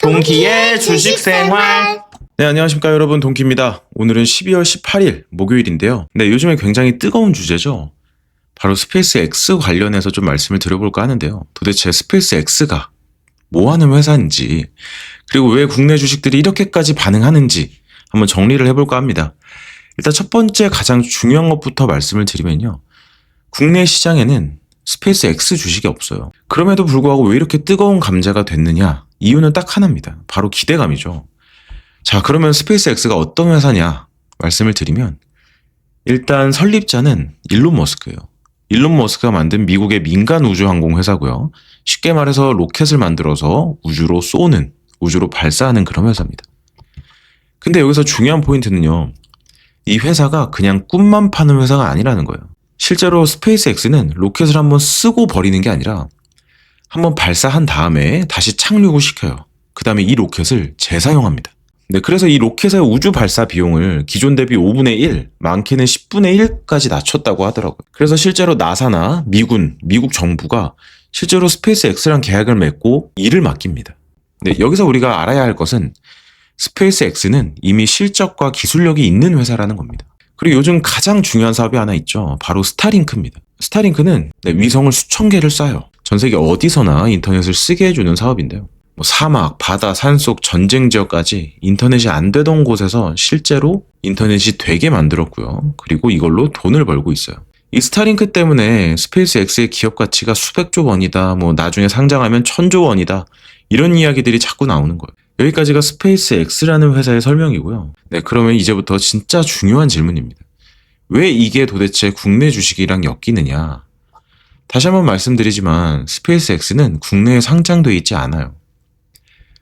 동키의 주식생활. 네, 안녕하십니까 여러분, 동키입니다. 오늘은 12월 18일 목요일인데요. 네, 요즘에 굉장히 뜨거운 주제죠. 바로 스페이스 X 관련해서 좀 말씀을 드려볼까 하는데요. 도대체 스페이스 X가 뭐 하는 회사인지, 그리고 왜 국내 주식들이 이렇게까지 반응하는지 한번 정리를 해볼까 합니다. 일단 첫 번째 가장 중요한 것부터 말씀을 드리면요. 국내 시장에는 스페이스 X 주식이 없어요. 그럼에도 불구하고 왜 이렇게 뜨거운 감자가 됐느냐? 이유는 딱 하나입니다. 바로 기대감이죠. 자, 그러면 스페이스 X가 어떤 회사냐 말씀을 드리면, 일단 설립자는 일론 머스크예요. 일론 머스크가 만든 미국의 민간 우주항공 회사고요. 쉽게 말해서 로켓을 만들어서 우주로 쏘는, 우주로 발사하는 그런 회사입니다. 근데 여기서 중요한 포인트는요. 이 회사가 그냥 꿈만 파는 회사가 아니라는 거예요. 실제로 스페이스 X는 로켓을 한번 쓰고 버리는 게 아니라 한번 발사한 다음에 다시 착륙을 시켜요. 그 다음에 이 로켓을 재사용합니다. 네, 그래서 이 로켓의 우주 발사 비용을 기존 대비 5분의 1, 많게는 10분의 1까지 낮췄다고 하더라고요. 그래서 실제로 나사나 미국 정부가 실제로 스페이스 X랑 계약을 맺고 일을 맡깁니다. 네, 여기서 우리가 알아야 할 것은 스페이스 X는 이미 실적과 기술력이 있는 회사라는 겁니다. 그리고 요즘 가장 중요한 사업이 하나 있죠. 바로 스타링크입니다. 스타링크는 위성을 수천 개를 쏴요. 전 세계 어디서나 인터넷을 쓰게 해주는 사업인데요. 사막, 바다, 산속, 전쟁 지역까지 인터넷이 안 되던 곳에서 실제로 인터넷이 되게 만들었고요. 그리고 이걸로 돈을 벌고 있어요. 이 스타링크 때문에 스페이스 X의 기업 가치가 수백조 원이다, 나중에 상장하면 1000조 원이다, 이런 이야기들이 자꾸 나오는 거예요. 여기까지가 스페이스 X라는 회사의 설명이고요. 네, 그러면 이제부터 진짜 중요한 질문입니다. 왜 이게 도대체 국내 주식이랑 엮이느냐? 다시 한번 말씀드리지만 스페이스 X는 국내에 상장되어 있지 않아요.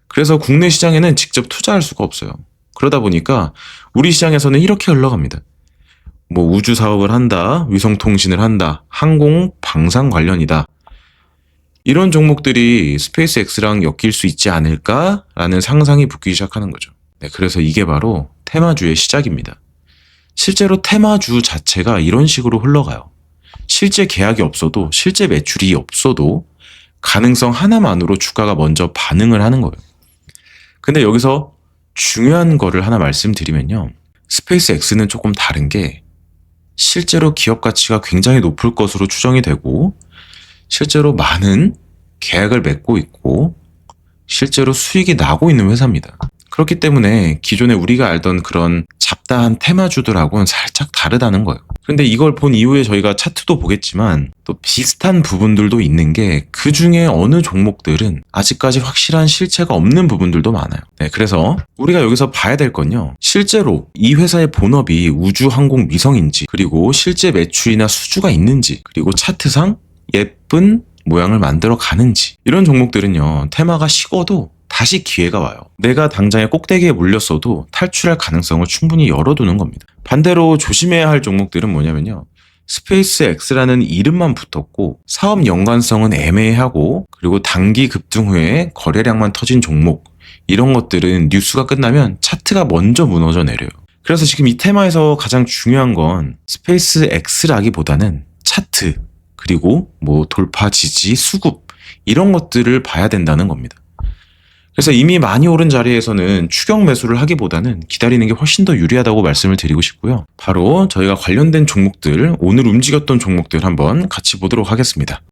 그래서 국내 시장에는 직접 투자할 수가 없어요. 그러다 보니까 우리 시장에서는 이렇게 흘러갑니다. 우주 사업을 한다, 위성 통신을 한다, 항공, 방산 관련이다. 이런 종목들이 스페이스 X랑 엮일 수 있지 않을까라는 상상이 붙기 시작하는 거죠. 네, 그래서 이게 바로 테마주의 시작입니다. 실제로 테마주 자체가 이런 식으로 흘러가요. 실제 계약이 없어도, 실제 매출이 없어도 가능성 하나만으로 주가가 먼저 반응을 하는 거예요. 근데 여기서 중요한 거를 하나 말씀드리면요. 스페이스 X는 조금 다른 게 실제로 기업 가치가 굉장히 높을 것으로 추정이 되고 실제로 많은 계약을 맺고 있고 실제로 수익이 나고 있는 회사입니다. 그렇기 때문에 기존에 우리가 알던 그런 잡다한 테마주들하고는 살짝 다르다는 거예요. 그런데 이걸 본 이후에 저희가 차트도 보겠지만 또 비슷한 부분들도 있는 게, 그 중에 어느 종목들은 아직까지 확실한 실체가 없는 부분들도 많아요. 네, 그래서 우리가 여기서 봐야 될 건요. 실제로 이 회사의 본업이 우주항공 위성인지, 그리고 실제 매출이나 수주가 있는지, 그리고 차트상 예쁜 모양을 만들어 가는지, 이런 종목들은요. 테마가 식어도 다시 기회가 와요. 내가 당장에 꼭대기에 물렸어도 탈출할 가능성을 충분히 열어두는 겁니다. 반대로 조심해야 할 종목들은 뭐냐면요. 스페이스 X라는 이름만 붙었고 사업 연관성은 애매하고, 그리고 단기 급등 후에 거래량만 터진 종목, 이런 것들은 뉴스가 끝나면 차트가 먼저 무너져 내려요. 그래서 지금 이 테마에서 가장 중요한 건 스페이스 X라기보다는 차트, 그리고 돌파 지지, 수급, 이런 것들을 봐야 된다는 겁니다. 그래서 이미 많이 오른 자리에서는 추격 매수를 하기보다는 기다리는 게 훨씬 더 유리하다고 말씀을 드리고 싶고요. 바로 저희가 관련된 종목들, 오늘 움직였던 종목들 한번 같이 보도록 하겠습니다.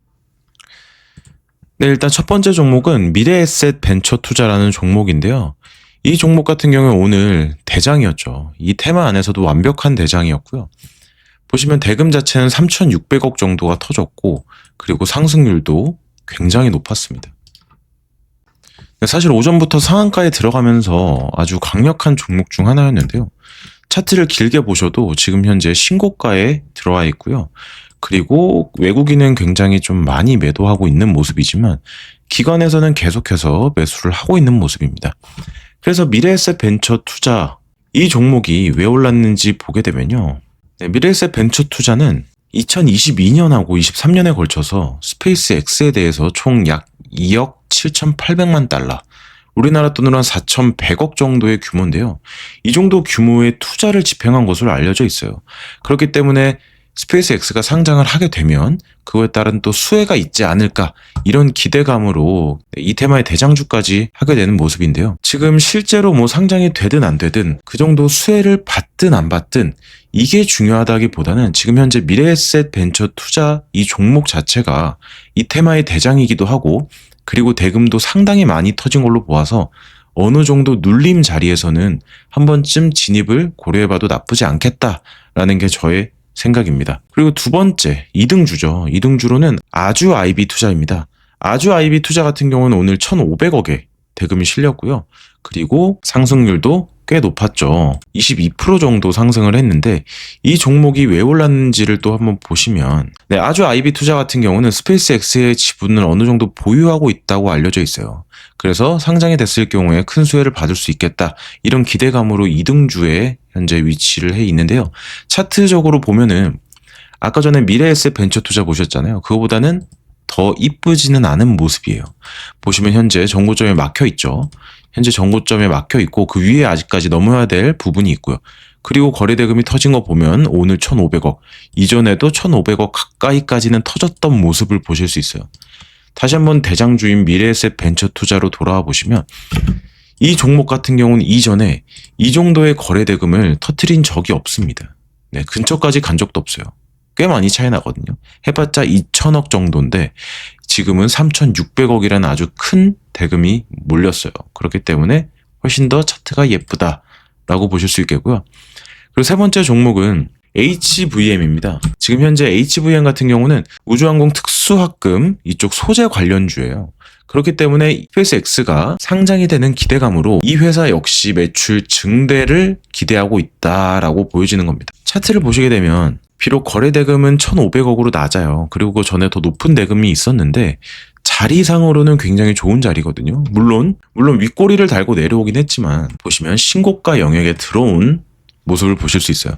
네, 일단 첫 번째 종목은 미래에셋 벤처 투자라는 종목인데요. 이 종목 같은 경우는 오늘 대장이었죠. 이 테마 안에서도 완벽한 대장이었고요. 보시면 대금 자체는 3,600억 정도가 터졌고, 그리고 상승률도 굉장히 높았습니다. 사실 오전부터 상한가에 들어가면서 아주 강력한 종목 중 하나였는데요. 차트를 길게 보셔도 지금 현재 신고가에 들어와 있고요. 그리고 외국인은 굉장히 좀 많이 매도하고 있는 모습이지만 기관에서는 계속해서 매수를 하고 있는 모습입니다. 그래서 미래에셋 벤처 투자, 이 종목이 왜 올랐는지 보게 되면요. 네, 미래에셋 벤처 투자는 2022년하고 23년에 걸쳐서 스페이스 X에 대해서 총 약 2억 7,800만 달러, 우리나라 돈으로 한 4,100억 정도의 규모인데요. 이 정도 규모의 투자를 집행한 것으로 알려져 있어요. 그렇기 때문에 스페이스X가 상장을 하게 되면 그거에 따른 또 수혜가 있지 않을까, 이런 기대감으로 이 테마의 대장주까지 하게 되는 모습인데요. 지금 실제로 뭐 상장이 되든 안 되든 그 정도 수혜를 받든 안 받든 이게 중요하다기보다는 지금 현재 미래에셋 벤처 투자 이 종목 자체가 이 테마의 대장이기도 하고, 그리고 대금도 상당히 많이 터진 걸로 보아서 어느 정도 눌림 자리에서는 한 번쯤 진입을 고려해봐도 나쁘지 않겠다라는 게 저의 생각입니다. 그리고 두 번째, 2등주죠. 2등주로는 아주 IB 투자입니다. 아주 IB 투자 같은 경우는 오늘 1,500억의 대금이 실렸고요. 그리고 상승률도 꽤 높았죠. 22% 정도 상승을 했는데, 이 종목이 왜 올랐는지를 또 한번 보시면, 네, 아주 IB 투자 같은 경우는 스페이스X의 지분을 어느 정도 보유하고 있다고 알려져 있어요. 그래서 상장이 됐을 경우에 큰 수혜를 받을 수 있겠다, 이런 기대감으로 2등주에 현재 위치를 해 있는데요. 차트적으로 보면은 아까 전에 미래에셋 벤처 투자 보셨잖아요. 그거보다는 더 이쁘지는 않은 모습이에요. 보시면 현재 정고점에 막혀 있죠. 현재 정고점에 막혀 있고 그 위에 아직까지 넘어야 될 부분이 있고요. 그리고 거래대금이 터진 거 보면 오늘 1,500억, 이전에도 1,500억 가까이까지는 터졌던 모습을 보실 수 있어요. 다시 한번 대장주인 미래에셋 벤처 투자로 돌아와 보시면 이 종목 같은 경우는 이전에 이 정도의 거래대금을 터트린 적이 없습니다. 네, 근처까지 간 적도 없어요. 꽤 많이 차이 나거든요. 해봤자 2,000억 정도인데 지금은 3,600억이라는 아주 큰 대금이 몰렸어요. 그렇기 때문에 훨씬 더 차트가 예쁘다라고 보실 수 있겠고요. 그리고 세 번째 종목은 HVM입니다. 지금 현재 HVM 같은 경우는 우주항공 특수학금 이쪽 소재 관련주예요. 그렇기 때문에 스페이스X가 상장이 되는 기대감으로 이 회사 역시 매출 증대를 기대하고 있다라고 보여지는 겁니다. 차트를 보시게 되면 비록 거래대금은 1,500억으로 낮아요. 그리고 그 전에 더 높은 대금이 있었는데 자리상으로는 굉장히 좋은 자리거든요. 물론 윗꼬리를 달고 내려오긴 했지만 보시면 신고가 영역에 들어온 모습을 보실 수 있어요.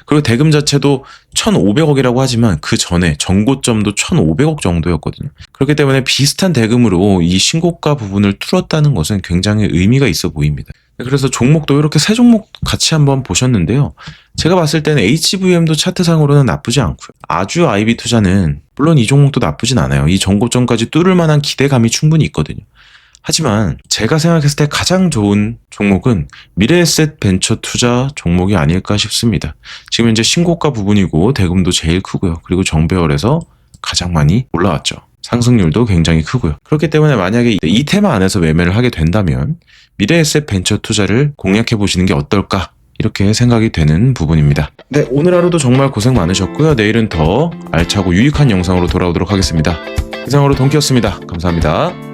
그리고 대금 자체도 1,500억이라고 하지만 그 전에 전고점도 1,500억 정도였거든요. 그렇기 때문에 비슷한 대금으로 이 신고가 부분을 뚫었다는 것은 굉장히 의미가 있어 보입니다. 그래서 종목도 이렇게 세 종목 같이 한번 보셨는데요. 제가 봤을 때는 HVM도 차트상으로는 나쁘지 않고요. 아주 IB 투자는 물론 이 종목도 나쁘진 않아요. 이 전고점까지 뚫을 만한 기대감이 충분히 있거든요. 하지만 제가 생각했을 때 가장 좋은 종목은 미래에셋 벤처 투자 종목이 아닐까 싶습니다. 지금 현재 신고가 부분이고 대금도 제일 크고요. 그리고 정배열에서 가장 많이 올라왔죠. 상승률도 굉장히 크고요. 그렇기 때문에 만약에 이 테마 안에서 매매를 하게 된다면 미래에셋 벤처 투자를 공략해 보시는 게 어떨까, 이렇게 생각이 되는 부분입니다. 네, 오늘 하루도 정말 고생 많으셨고요. 내일은 더 알차고 유익한 영상으로 돌아오도록 하겠습니다. 이상으로 동키였습니다. 감사합니다.